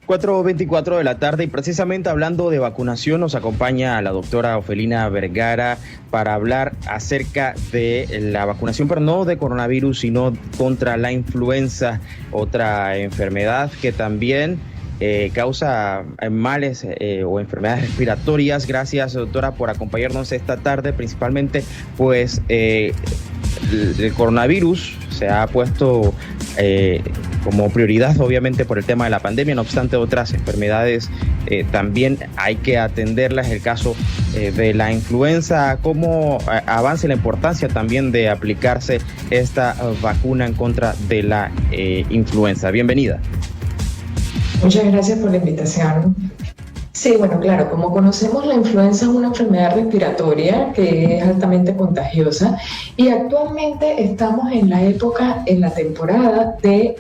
4:24 de la tarde y precisamente hablando de vacunación nos acompaña la doctora Ofelina Vergara para hablar acerca de la vacunación, pero no de coronavirus, sino contra la influenza, otra enfermedad que también causa males o enfermedades respiratorias. Gracias, doctora, por acompañarnos esta tarde. Principalmente, pues, el coronavirus se ha puesto como prioridad, obviamente, por el tema de la pandemia. No obstante, otras enfermedades también hay que atenderlas. El caso de la influenza, cómo avanza la importancia también de aplicarse esta vacuna en contra de la influenza. Bienvenida. Muchas gracias por la invitación. Sí, bueno, claro, como conocemos, la influenza es una enfermedad respiratoria que es altamente contagiosa y actualmente estamos en la temporada de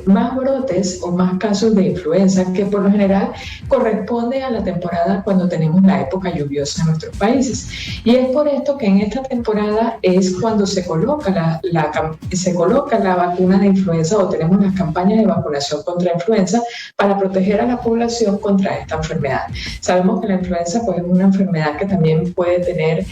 más brotes o más casos de influenza, que por lo general corresponde a la temporada cuando tenemos la época lluviosa en nuestros países. Y es por esto que en esta temporada es cuando se coloca la vacuna de influenza, o tenemos las campañas de vacunación contra influenza para proteger a la población contra esta enfermedad. Sabemos que la influenza, pues, es una enfermedad que también puede tener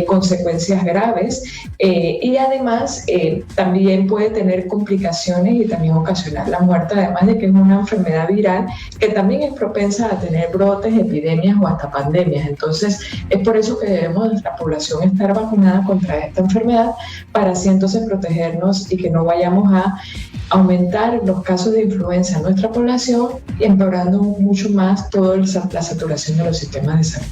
consecuencias graves y además también puede tener complicaciones y también ocasionar la muerte, además de que es una enfermedad viral que también es propensa a tener brotes, epidemias o hasta pandemias. Entonces, es por eso que debemos la población estar vacunada contra esta enfermedad, para así entonces protegernos y que no vayamos a aumentar los casos de influenza en nuestra población y empeorando mucho más toda la saturación de los sistemas de salud.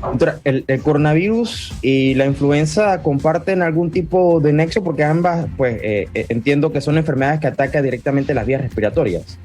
Doctora, ¿el coronavirus y la influenza comparten algún tipo de nexo? Porque ambas, pues, entiendo que son enfermedades que atacan directamente las vías respiratorias.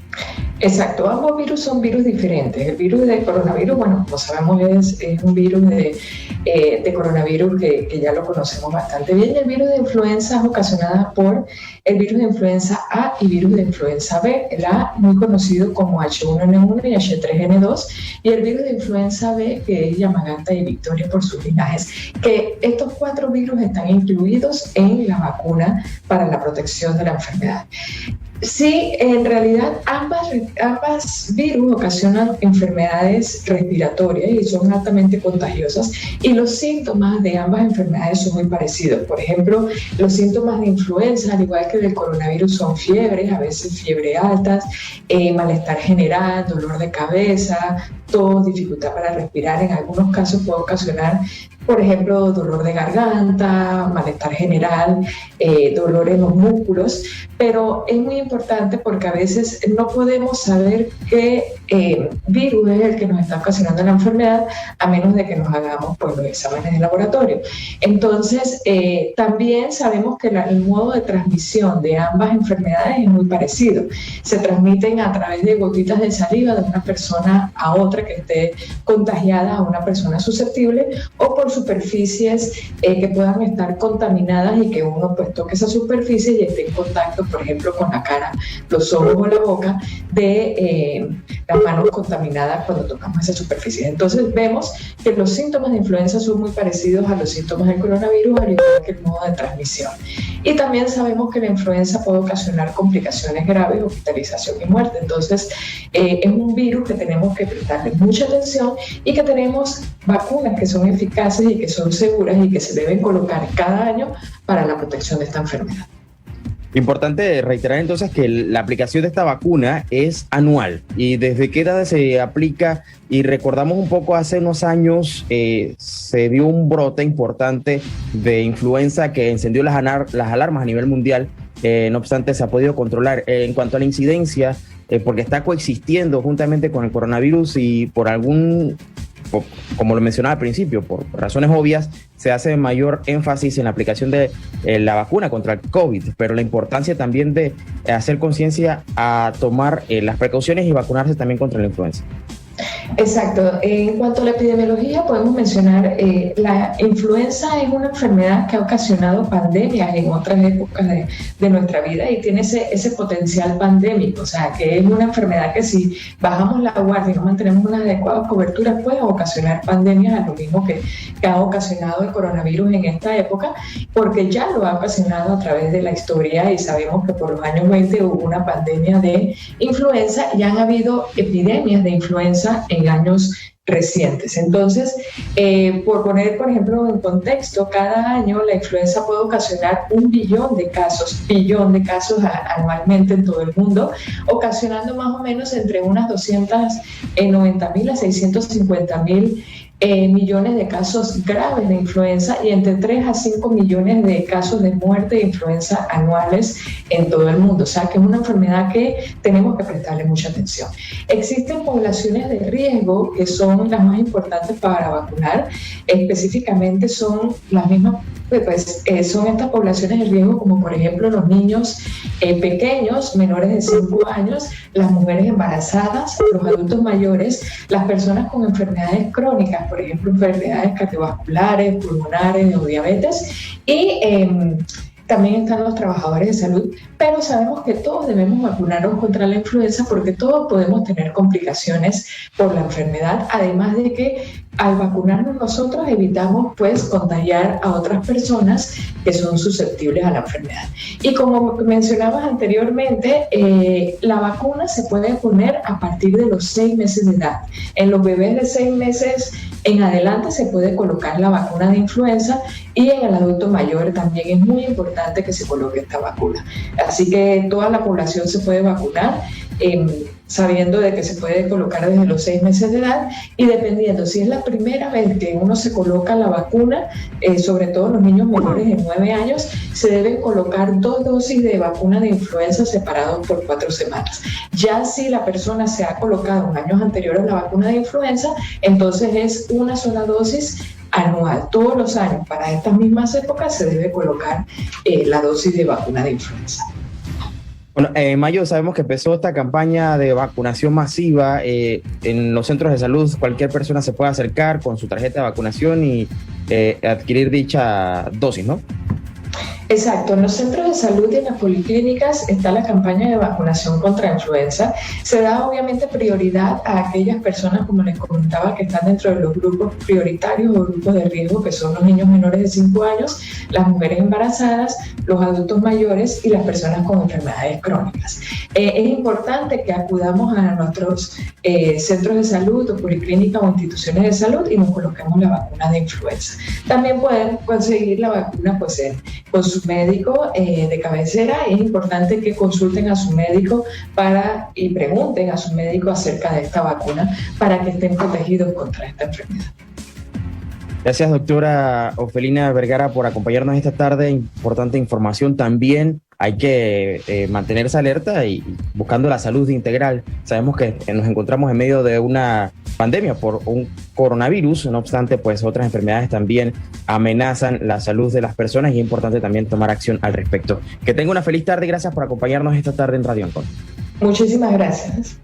Exacto, ambos virus son virus diferentes. El virus de coronavirus, bueno, como sabemos, es un virus de coronavirus que ya lo conocemos bastante bien. El virus de influenza es ocasionada por el virus de influenza A y virus de influenza B. El A, muy conocido como H1N1 y H3N2, y el virus de influenza B, que es Yamagata y Victoria por sus linajes, que estos 4 virus están incluidos en la vacuna para la protección de la enfermedad. Sí, en realidad ambas virus ocasionan enfermedades respiratorias y son altamente contagiosas, y los síntomas de ambas enfermedades son muy parecidos. Por ejemplo, los síntomas de influenza, al igual que del coronavirus, son fiebres, a veces fiebre altas, malestar general, dolor de cabeza, tos, dificultad para respirar. En algunos casos puede ocasionar, por ejemplo, dolor de garganta, malestar general, dolor en los músculos, pero es muy importante porque a veces no podemos saber qué virus es el que nos está ocasionando la enfermedad, a menos de que nos hagamos, pues, los exámenes de laboratorio. Entonces, también sabemos que el modo de transmisión de ambas enfermedades es muy parecido. Se transmiten a través de gotitas de saliva de una persona a otra que esté contagiada, a una persona susceptible, o por superficies que puedan estar contaminadas y que uno, pues, toque esa superficie y esté en contacto, por ejemplo, con la cara, los ojos o la boca de las manos contaminadas cuando tocamos esa superficie. Entonces vemos que los síntomas de influenza son muy parecidos a los síntomas del coronavirus, al igual que el modo de transmisión. Y también sabemos que la influenza puede ocasionar complicaciones graves, hospitalización y muerte. Entonces es un virus que tenemos que prestarle mucha atención y que tenemos vacunas que son eficaces y que son seguras y que se deben colocar cada año para la protección de esta enfermedad. Importante reiterar entonces que la aplicación de esta vacuna es anual. ¿Y desde qué edad se aplica? Y recordamos un poco, hace unos años se dio un brote importante de influenza que encendió las alarmas a nivel mundial. No obstante, se ha podido controlar. En cuanto a la incidencia, porque está coexistiendo juntamente con el coronavirus y como lo mencionaba al principio, por razones obvias, se hace mayor énfasis en la aplicación de la vacuna contra el COVID, pero la importancia también de hacer conciencia a tomar las precauciones y vacunarse también contra la influenza. Exacto. En cuanto a la epidemiología, podemos mencionar la influenza es una enfermedad que ha ocasionado pandemias en otras épocas de nuestra vida y tiene ese potencial pandémico, o sea, que es una enfermedad que si bajamos la guardia y no mantenemos una adecuada cobertura puede ocasionar pandemias, a lo mismo que ha ocasionado el coronavirus en esta época, porque ya lo ha ocasionado a través de la historia y sabemos que por los años 20 hubo una pandemia de influenza y han habido epidemias de influenza en años recientes. Entonces, por poner, por ejemplo, en contexto, cada año la influenza puede ocasionar 1 billón de casos anualmente en todo el mundo, ocasionando más o menos entre unas 290.000 a 650.000 millones de casos graves de influenza y entre 3 a 5 millones de casos de muerte de influenza anuales en todo el mundo. O sea, que es una enfermedad que tenemos que prestarle mucha atención. Existen poblaciones de riesgo que son las más importantes para vacunar. Específicamente son las mismas, son estas poblaciones de riesgo como por ejemplo los niños pequeños, menores de 5 años, las mujeres embarazadas, los adultos mayores, las personas con enfermedades crónicas, por ejemplo, enfermedades cardiovasculares, pulmonares o diabetes, y también están los trabajadores de salud, pero sabemos que todos debemos vacunarnos contra la influenza porque todos podemos tener complicaciones por la enfermedad, además de que al vacunarnos nosotros evitamos pues contagiar a otras personas que son susceptibles a la enfermedad. Y como mencionabas anteriormente, la vacuna se puede poner a partir de los 6 meses de edad. En los bebés de 6 meses en adelante se puede colocar la vacuna de influenza y en el adulto mayor también es muy importante que se coloque esta vacuna. Así que toda la población se puede vacunar sabiendo de que se puede colocar desde los 6 meses de edad y dependiendo si es la primera vez que uno se coloca la vacuna, sobre todo los niños menores de 9 años, se deben colocar 2 dosis de vacuna de influenza separados por 4 semanas. Ya si la persona se ha colocado en años anteriores la vacuna de influenza, entonces es una sola dosis anual. Todos los años para estas mismas épocas se debe colocar la dosis de vacuna de influenza. Bueno, en mayo sabemos que empezó esta campaña de vacunación masiva. En los centros de salud cualquier persona se puede acercar con su tarjeta de vacunación y adquirir dicha dosis, ¿no? Exacto, en los centros de salud y en las policlínicas está la campaña de vacunación contra influenza. Se da obviamente prioridad a aquellas personas, como les comentaba, que están dentro de los grupos prioritarios o grupos de riesgo, que son los niños menores de 5 años, las mujeres embarazadas, los adultos mayores y las personas con enfermedades crónicas. Es importante que acudamos a nuestros centros de salud o policlínicas o instituciones de salud y nos coloquemos la vacuna de influenza. También pueden conseguir la vacuna con su médico de cabecera. Es importante que consulten a su médico y pregunten a su médico acerca de esta vacuna para que estén protegidos contra esta enfermedad. Gracias, doctora Ofelina Vergara, por acompañarnos esta tarde. Importante información. También hay que mantenerse alerta y buscando la salud integral. Sabemos que nos encontramos en medio de una pandemia por un coronavirus, no obstante, pues otras enfermedades también amenazan la salud de las personas y es importante también tomar acción al respecto. Que tenga una feliz tarde y gracias por acompañarnos esta tarde en Radio Ancon. Muchísimas gracias.